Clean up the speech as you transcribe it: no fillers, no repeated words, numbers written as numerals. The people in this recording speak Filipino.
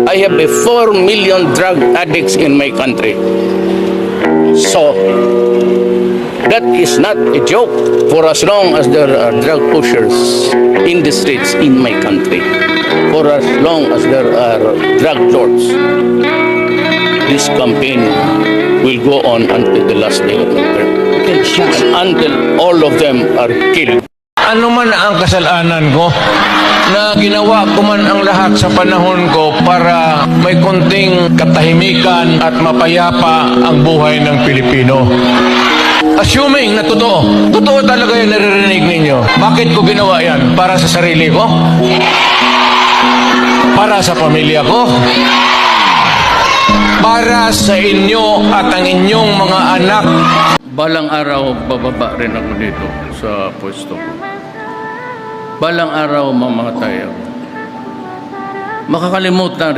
I have a 4 million drug addicts in my country. So, that is not a joke for as long as there are drug pushers in the streets in my country. For as long as there are drug lords, this campaign will go on until the last day of my term. And until all of them are killed. Ano man ang kasalanan ko na ginawa ko man ang lahat sa panahon ko para may konting katahimikan at mapayapa ang buhay ng Pilipino. Assuming na totoo talaga yung naririnig ninyo. Bakit ko ginawa yan? Para sa sarili ko? Para sa pamilya ko? Para sa inyo at ang inyong mga anak? Balang araw, bababa rin ako dito sa pwesto ko. Balang araw, mamamatay ako. Makakalimutan rin.